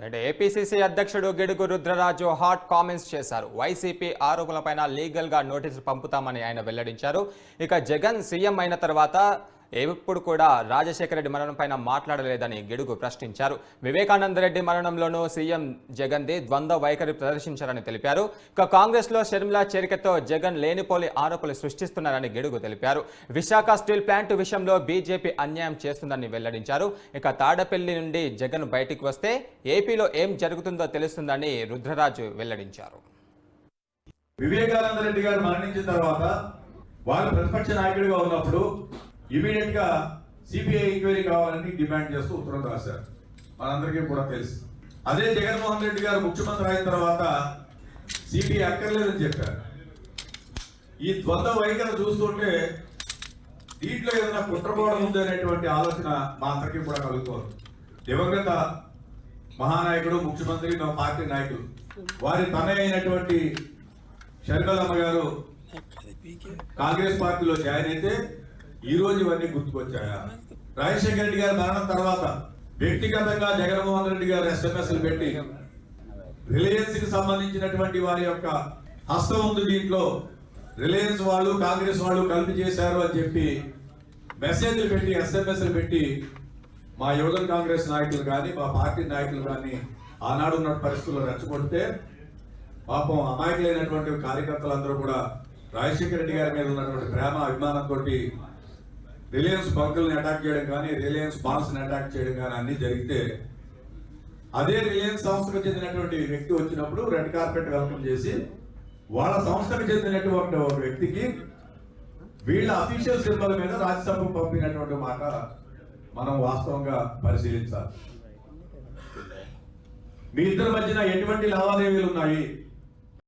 అంటే ఏపీసీసీ అధ్యక్షుడు Gidugu Rudraraju hot comments చేశారు. వైసీపీ ఆరోపణలపైన లీగల్గా నోటీసులు పంపుతామని ఆయన వెల్లడించారు. ఇక జగన్ సీఎం అయిన తర్వాత ఎప్పుడు కూడా రాజశేఖర రెడ్డి మరణంపైన మాట్లాడలేదని గిడుగు ప్రశ్నించారు. వివేకానంద రెడ్డి మరణంలోనూ సీఎం జగన్ది ద్వంద్వ వైఖరి ప్రదర్శించారని తెలిపారు. ఇక కాంగ్రెస్లో షర్మిల చేరికతో జగన్ లేనిపోలి ఆరోపణలు సృష్టిస్తున్నారని గిడుగు తెలిపారు. విశాఖ స్టీల్ ప్లాంట్ విషయంలో బీజేపీ అన్యాయం చేస్తుందని వెల్లడించారు. ఇక తాడపల్లి నుండి జగన్ బయటికి వస్తే ఏపీలో ఏం జరుగుతుందో తెలుస్తుందని రుద్రరాజు వెల్లడించారు. వివేకానంద రెడ్డి గారు మరణించిన తర్వాత వారు ప్రతిపక్ష నాయకుడిగా ఉన్నప్పుడు ఇమీడియట్ గా సిబిఐ ఎంక్వైరీ కావాలని డిమాండ్ చేస్తూ ఉత్తరం రాశారు. మనందరికీ కూడా తెలుసు. అదే జగన్మోహన్ రెడ్డి గారు ముఖ్యమంత్రి అయిన తర్వాత సిబిఐ అక్కర్లేదని చెప్పారు. ఈ ద్వంద్వ వైఖరి చూస్తుంటే దీంట్లో ఏదైనా కుట్రపోవడం ఉంది అనేటువంటి ఆలోచన మా అందరికీ కూడా కలుగుతోంది. దివంగత మహానాయకుడు ముఖ్యమంత్రి మా పార్టీ నాయకుడు వారి తనయ అయినటువంటి షర్మిలమ్మ గారు కాంగ్రెస్ పార్టీలో జాయిన్ అయితే ఈ రోజు ఇవన్నీ గుర్తుకొచ్చాయా? రాజశేఖర రెడ్డి గారి మరణం తర్వాత వ్యక్తిగతంగా జగన్మోహన్ రెడ్డి గారు ఎస్ఎంఎస్లు పెట్టి రిలయన్స్ కి సంబంధించినటువంటి వారి యొక్క హస్తం ఉంది దీంట్లో, రిలయన్స్ వాళ్ళు కాంగ్రెస్ వాళ్ళు కలిపి చేశారు అని చెప్పి మెసేజ్లు పెట్టి ఎస్ఎంఎస్లు పెట్టి మా యువజన కాంగ్రెస్ నాయకులు కానీ మా పార్టీ నాయకులు కానీ ఆనాడు ఉన్న పరిస్థితుల్లో రెచ్చగొడితే పాపం అమాయకులైనటువంటి కార్యకర్తలందరూ కూడా రాజశేఖర రెడ్డి గారి మీద ఉన్నటువంటి ప్రేమ అభిమానంతో రిలయన్స్ బంకుల్ని అటాక్ చేయడం కానీ రిలయన్స్ బాన్స్ని అటాక్ చేయడం కానీ అన్ని జరిగితే అదే రిలయన్స్ సంస్థకు చెందినటువంటి వ్యక్తి వచ్చినప్పుడు రెడ్ కార్పెట్ వెల్కమ్ చేసి వాళ్ళ సంస్థకు చెందినటువంటి ఒక వ్యక్తికి వీళ్ళ అఫీషియల్ సింబల్ మీద రాజ్యసభకు పంపినటువంటి మాట మనం వాస్తవంగా పరిశీలించాలి. మీ ఇద్దరి మధ్యన ఎటువంటి లావాదేవీలు ఉన్నాయి?